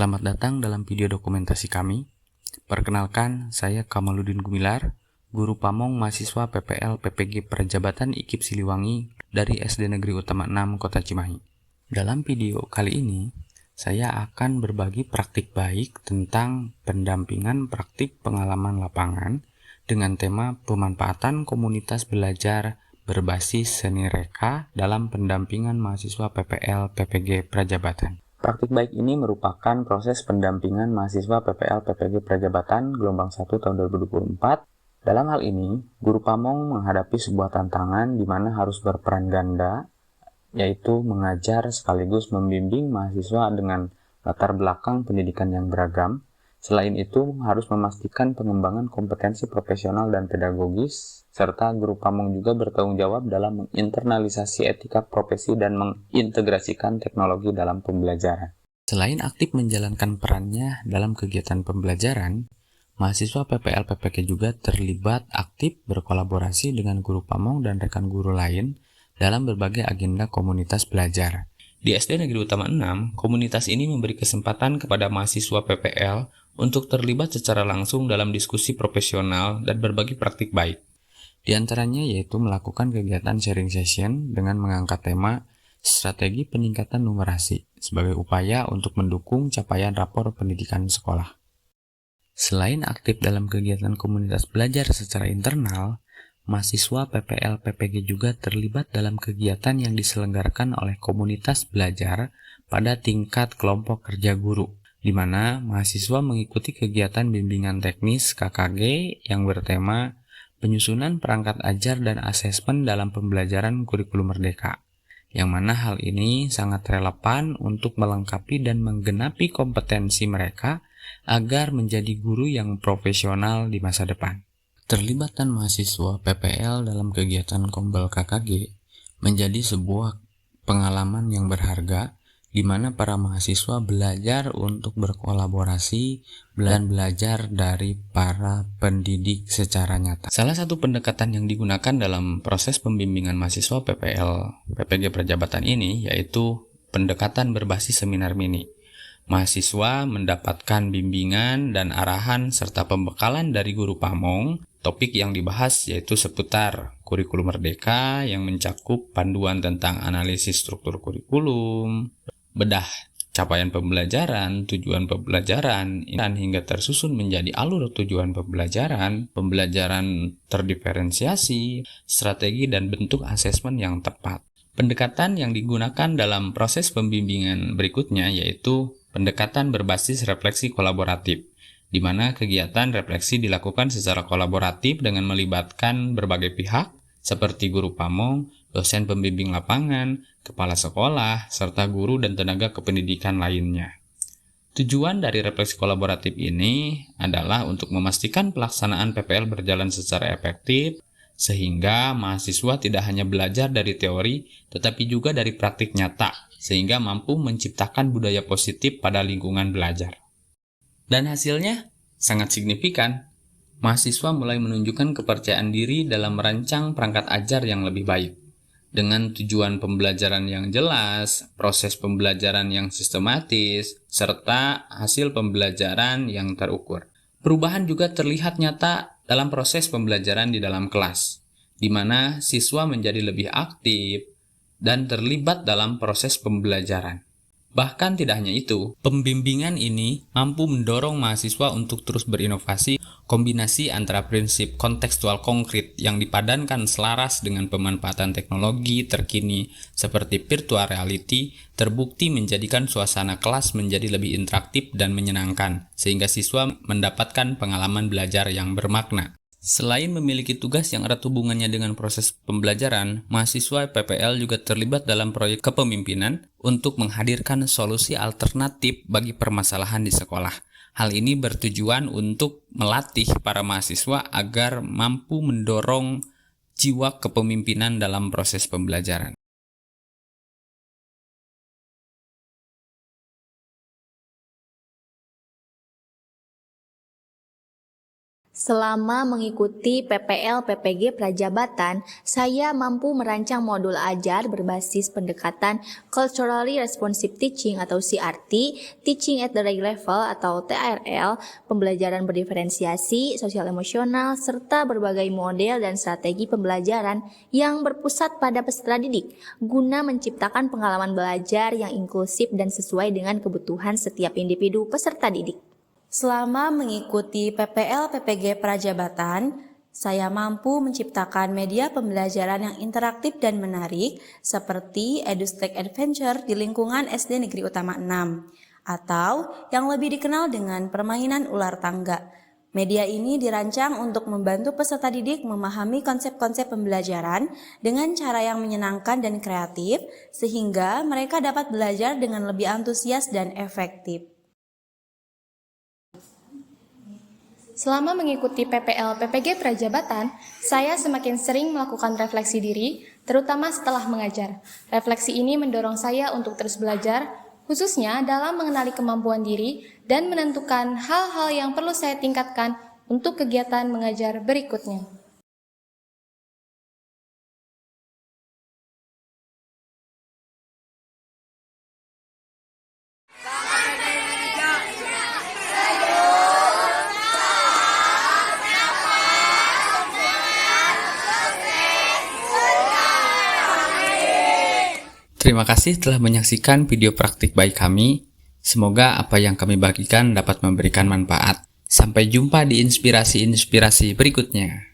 Selamat datang dalam video dokumentasi kami. Perkenalkan, saya Kamaluddin Gumilar, Guru Pamong mahasiswa PPL PPG Prajabatan IKIP Siliwangi dari SD Negeri Utama 6 Kota Cimahi. Dalam video kali ini, saya akan berbagi praktik baik tentang pendampingan praktik pengalaman lapangan dengan tema pemanfaatan komunitas belajar berbasis seni reka dalam pendampingan mahasiswa PPL PPG Prajabatan. Praktik baik ini merupakan proses pendampingan mahasiswa PPL PPG Prajabatan gelombang 1 tahun 2024. Dalam hal ini, guru pamong menghadapi sebuah tantangan di mana harus berperan ganda, yaitu mengajar sekaligus membimbing mahasiswa dengan latar belakang pendidikan yang beragam. Selain itu, harus memastikan pengembangan kompetensi profesional dan pedagogis, serta guru pamong juga bertanggung jawab dalam menginternalisasi etika profesi dan mengintegrasikan teknologi dalam pembelajaran. Selain aktif menjalankan perannya dalam kegiatan pembelajaran, mahasiswa PPL PPG juga terlibat aktif berkolaborasi dengan guru pamong dan rekan guru lain dalam berbagai agenda komunitas belajar. Di SD Negeri Utama 6, komunitas ini memberi kesempatan kepada mahasiswa PPL untuk terlibat secara langsung dalam diskusi profesional dan berbagi praktik baik. Di antaranya yaitu melakukan kegiatan sharing session dengan mengangkat tema strategi peningkatan numerasi sebagai upaya untuk mendukung capaian rapor pendidikan sekolah. Selain aktif dalam kegiatan komunitas belajar secara internal, mahasiswa PPL PPG juga terlibat dalam kegiatan yang diselenggarakan oleh komunitas belajar pada tingkat kelompok kerja guru, di mana mahasiswa mengikuti kegiatan bimbingan teknis KKG yang bertema penyusunan perangkat ajar dan asesmen dalam pembelajaran kurikulum merdeka, yang mana hal ini sangat relevan untuk melengkapi dan menggenapi kompetensi mereka agar menjadi guru yang profesional di masa depan. Terlibatan mahasiswa PPL dalam kegiatan Kombel KKG menjadi sebuah pengalaman yang berharga di mana para mahasiswa belajar untuk berkolaborasi dan belajar dari para pendidik secara nyata. Salah satu pendekatan yang digunakan dalam proses pembimbingan mahasiswa PPL PPG Prajabatan ini yaitu pendekatan berbasis seminar mini. Mahasiswa mendapatkan bimbingan dan arahan serta pembekalan dari guru pamong. Topik yang dibahas yaitu seputar kurikulum merdeka yang mencakup panduan tentang analisis struktur kurikulum, bedah capaian pembelajaran, tujuan pembelajaran, dan hingga tersusun menjadi alur tujuan pembelajaran, pembelajaran terdiferensiasi, strategi dan bentuk asesmen yang tepat. Pendekatan yang digunakan dalam proses pembimbingan berikutnya yaitu pendekatan berbasis refleksi kolaboratif, di mana kegiatan refleksi dilakukan secara kolaboratif dengan melibatkan berbagai pihak seperti guru pamong, dosen pembimbing lapangan, kepala sekolah, serta guru dan tenaga kependidikan lainnya. Tujuan dari refleksi kolaboratif ini adalah untuk memastikan pelaksanaan PPL berjalan secara efektif, sehingga mahasiswa tidak hanya belajar dari teori, tetapi juga dari praktik nyata, sehingga mampu menciptakan budaya positif pada lingkungan belajar. Dan hasilnya sangat signifikan. Mahasiswa mulai menunjukkan kepercayaan diri dalam merancang perangkat ajar yang lebih baik. Dengan tujuan pembelajaran yang jelas, proses pembelajaran yang sistematis, serta hasil pembelajaran yang terukur. Perubahan juga terlihat nyata dalam proses pembelajaran di dalam kelas, di mana siswa menjadi lebih aktif dan terlibat dalam proses pembelajaran. Bahkan tidak hanya itu, pembimbingan ini mampu mendorong mahasiswa untuk terus berinovasi. Kombinasi antara prinsip kontekstual konkret yang dipadankan selaras dengan pemanfaatan teknologi terkini seperti virtual reality terbukti menjadikan suasana kelas menjadi lebih interaktif dan menyenangkan, sehingga siswa mendapatkan pengalaman belajar yang bermakna. Selain memiliki tugas yang erat hubungannya dengan proses pembelajaran, mahasiswa PPL juga terlibat dalam proyek kepemimpinan untuk menghadirkan solusi alternatif bagi permasalahan di sekolah. Hal ini bertujuan untuk melatih para mahasiswa agar mampu mendorong jiwa kepemimpinan dalam proses pembelajaran. Selama mengikuti PPL PPG Prajabatan, saya mampu merancang modul ajar berbasis pendekatan Culturally Responsive Teaching atau CRT, Teaching at the Right Level atau TRL, pembelajaran berdiferensiasi, sosial emosional, serta berbagai model dan strategi pembelajaran yang berpusat pada peserta didik, guna menciptakan pengalaman belajar yang inklusif dan sesuai dengan kebutuhan setiap individu peserta didik. Selama mengikuti PPL PPG Prajabatan, saya mampu menciptakan media pembelajaran yang interaktif dan menarik seperti EduStack Adventure di lingkungan SD Negeri Utama 6 atau yang lebih dikenal dengan permainan ular tangga. Media ini dirancang untuk membantu peserta didik memahami konsep-konsep pembelajaran dengan cara yang menyenangkan dan kreatif sehingga mereka dapat belajar dengan lebih antusias dan efektif. Selama mengikuti PPL PPG Prajabatan, saya semakin sering melakukan refleksi diri, terutama setelah mengajar. Refleksi ini mendorong saya untuk terus belajar, khususnya dalam mengenali kemampuan diri dan menentukan hal-hal yang perlu saya tingkatkan untuk kegiatan mengajar berikutnya. Terima kasih telah menyaksikan video praktik baik kami. Semoga apa yang kami bagikan dapat memberikan manfaat. Sampai jumpa di inspirasi-inspirasi berikutnya.